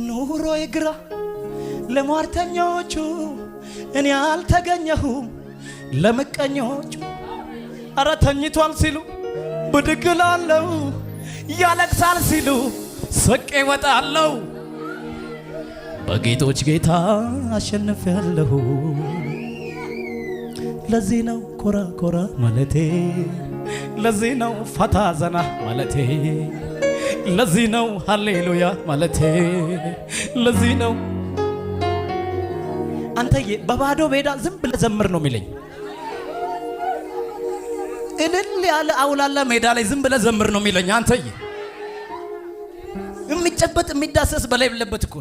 ኑሮ ይግራ ለሟርተኞቹ እኔ አልተገኘሁም ለምቀኞቹ አረ ተኝቷል ሲሉ ብድግ እላለሁ ያለቅሳል ሲሉ ስቄ እወጣለሁ በጌቶች ጌታ አሸንፌያለሁ ለዚህ ነው ኮራ ኮራ ማለቴ ለዚህ ነው ፈታ ዘና ማለቴ ለዚህ ነው ሃሌሉያ ማለቴ ለዚህ ነው አንተዬ በባዶ ሜዳ ዝም ብለህ ዘምር ነው የሚለኝ እልል ያለ አውላላ ሜዳ ላይ ዝም ብለህ ዘምር ነው የሚለኝ አንተዬ የሚጨበጥ የሚዳሰስ በላይ የሌለበት እኮ